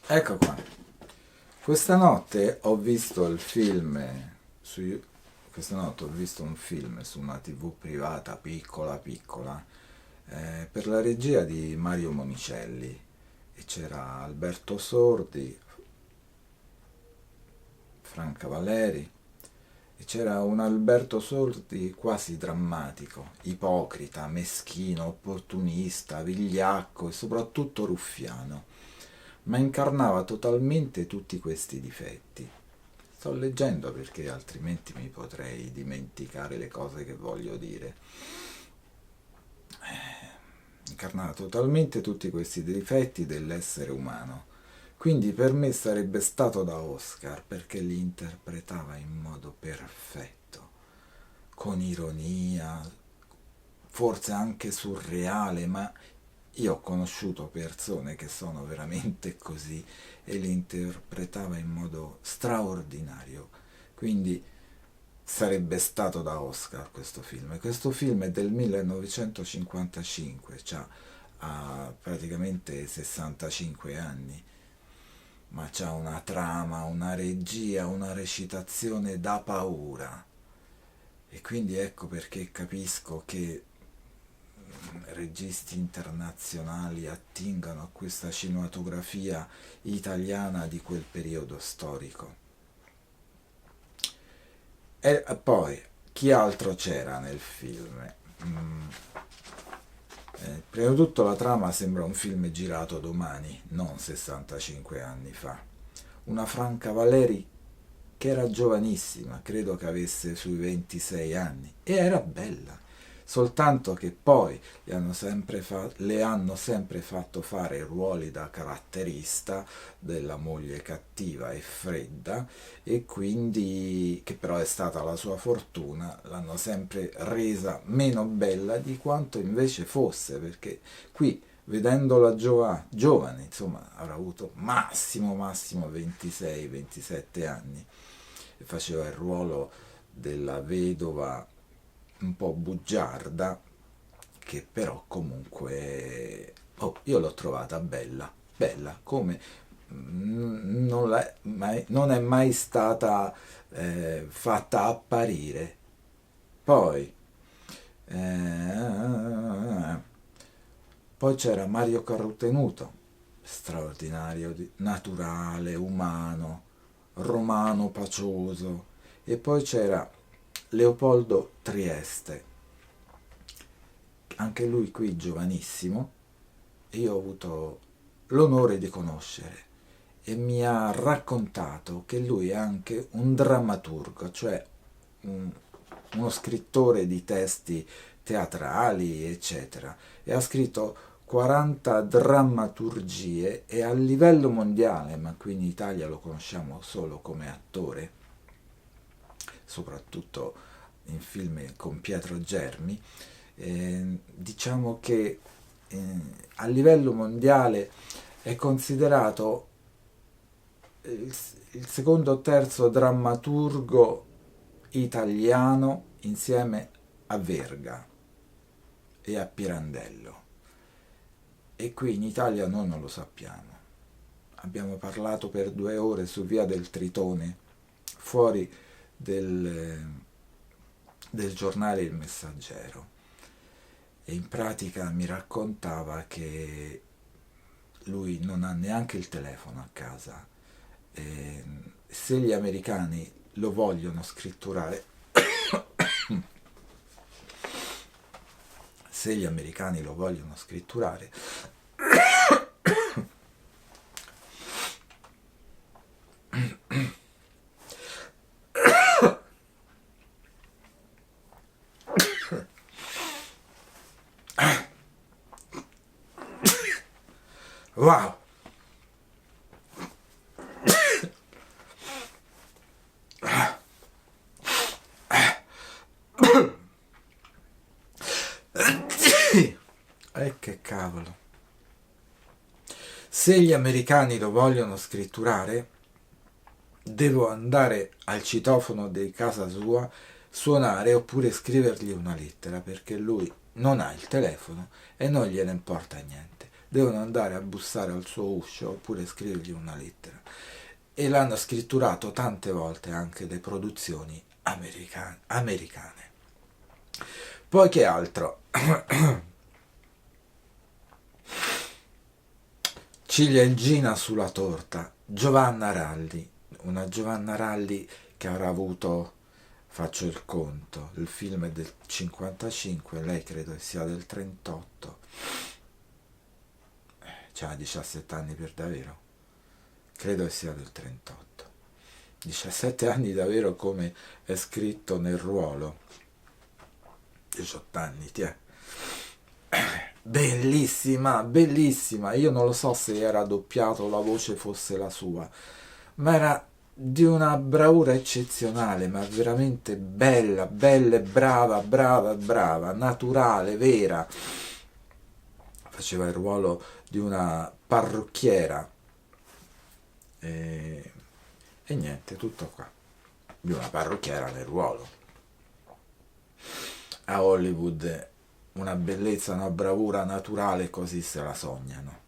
Ecco qua. Questa notte ho visto il film su Questa notte ho visto un film su una TV privata piccola piccola per la regia di Mario Monicelli e c'era Alberto Sordi, Franca Valeri e c'era un Alberto Sordi quasi drammatico, ipocrita, meschino, opportunista, vigliacco e soprattutto ruffiano, ma incarnava totalmente tutti questi difetti. Sto leggendo perché altrimenti mi potrei dimenticare le cose che voglio dire. Incarnava totalmente tutti questi difetti dell'essere umano. Quindi per me sarebbe stato da Oscar perché li interpretava in modo perfetto, con ironia, forse anche surreale, ma io ho conosciuto persone che sono veramente così e li interpretava in modo straordinario. Quindi sarebbe stato da Oscar questo film. E questo film è del 1955, cioè ha praticamente 65 anni, ma c'ha una trama, una regia, una recitazione da paura. E quindi ecco perché capisco che registi internazionali attingano a questa cinematografia italiana di quel periodo storico. E poi, chi altro c'era nel film? Mm, Prima di tutto la trama sembra un film girato domani, non 65 anni fa. Una Franca Valeri che era giovanissima, credo che avesse sui 26 anni, e era bella, soltanto che poi le hanno sempre fatto fare ruoli da caratterista della moglie cattiva e fredda, e quindi, che però è stata la sua fortuna, l'hanno sempre resa meno bella di quanto invece fosse, perché qui vedendola giovane, insomma, avrà avuto massimo 26-27 anni e faceva il ruolo della vedova un po' bugiarda, che però comunque io l'ho trovata bella, bella, come non è mai stata fatta apparire. Poi, eh, poi c'era Mario Carotenuto, straordinario, naturale, umano, romano pacioso. E poi c'era Leopoldo Trieste, anche lui qui giovanissimo, e io ho avuto l'onore di conoscere e mi ha raccontato che lui è anche un drammaturgo, cioè un- uno scrittore di testi teatrali, eccetera, e ha scritto 40 drammaturgie e a livello mondiale, ma qui in Italia lo conosciamo solo come attore, soprattutto in film con Pietro Germi, diciamo che a livello mondiale è considerato il, il secondo o terzo drammaturgo italiano insieme a Verga e a Pirandello. E qui in Italia noi non lo sappiamo. Abbiamo parlato per 2 ore su Via del Tritone, fuori del, del giornale Il Messaggero, e in pratica mi raccontava che lui non ha neanche il telefono a casa. E se gli americani lo vogliono scritturare, se gli americani lo vogliono scritturare, wow, che cavolo, se gli americani lo vogliono scritturare, devo andare al citofono di casa sua, suonare oppure scrivergli una lettera perché lui non ha il telefono e non gliene importa niente. devono andare a bussare al suo uscio oppure scrivergli una lettera. E l'hanno scritturato tante volte anche le produzioni americane. Poi che altro? Ciliegina sulla torta, Giovanna Ralli, una Giovanna Ralli che avrà avuto, faccio il conto, il film è del 55, lei credo che sia del 38, c'ha 17 anni per davvero, credo che sia del 38, 17 anni davvero come è scritto nel ruolo, 18 anni, ti è. Bellissima, bellissima. Io non lo so se era doppiato, la voce fosse la sua, ma era di una bravura eccezionale, ma veramente bella, bella, e brava, brava, brava, naturale, vera. Faceva il ruolo di una parrucchiera e, e niente, tutto qua. Di una parrucchiera nel ruolo. A Hollywood una bellezza, una bravura naturale, così se la sognano.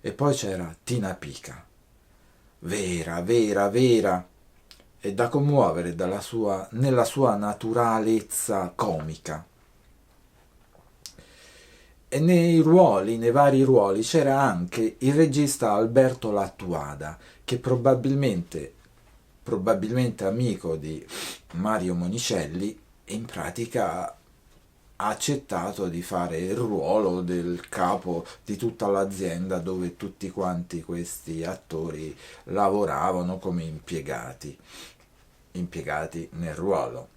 E poi c'era Tina Pica, vera, vera, vera, e da commuovere nella sua naturalezza comica. E nei vari ruoli, c'era anche il regista Alberto Lattuada, che probabilmente amico di Mario Monicelli, in pratica ha accettato di fare il ruolo del capo di tutta l'azienda dove tutti quanti questi attori lavoravano come impiegati nel ruolo.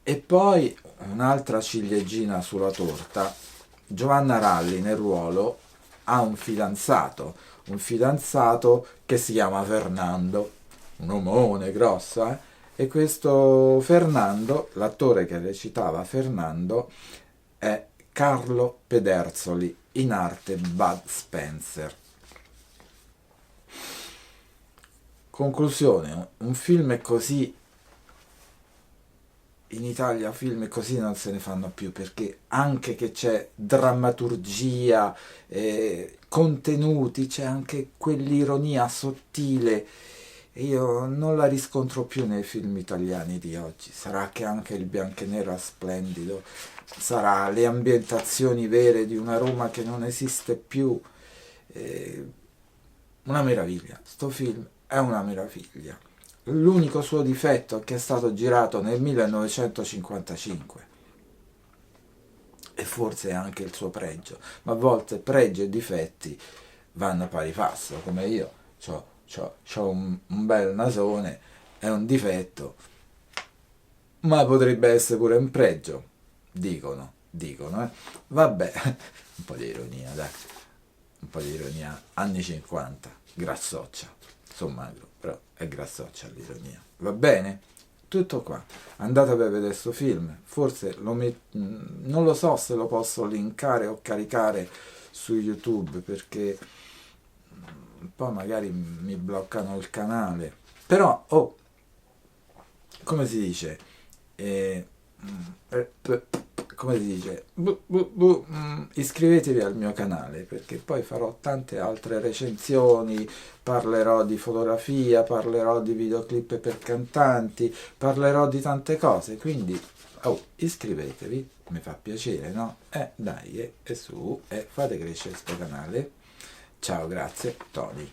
E poi un'altra ciliegina sulla torta, Giovanna Ralli nel ruolo ha un fidanzato che si chiama Fernando, un omone grosso, e questo Fernando, l'attore che recitava Fernando, è Carlo Pedersoli, in arte Bud Spencer. Conclusione, un film così, in Italia film così non se ne fanno più, perché anche che c'è drammaturgia, contenuti, c'è anche quell'ironia sottile, e io non la riscontro più nei film italiani di oggi. Sarà che anche il bianco e nero è splendido, sarà le ambientazioni vere di una Roma che non esiste più, una meraviglia, sto film è una meraviglia. L'unico suo difetto è che è stato girato nel 1955 e forse è anche il suo pregio, ma a volte pregi e difetti vanno a pari passo, come io c'ho un bel nasone, è un difetto, ma potrebbe essere pure un pregio, dicono, Vabbè, un po' di ironia, dai, un po' di ironia, anni 50, grassoccia, sono magro, però è grassoccia l'ironia, va bene? Tutto qua, andate a vedere questo film, forse non lo so se lo posso linkare o caricare su YouTube, perché poi magari mi bloccano il canale, però come si dice, come si dice, iscrivetevi al mio canale, perché poi farò tante altre recensioni, parlerò di fotografia, parlerò di videoclip per cantanti, parlerò di tante cose, quindi iscrivetevi, mi fa piacere, no? Dai, e su, fate crescere questo canale. Ciao, grazie, Tony.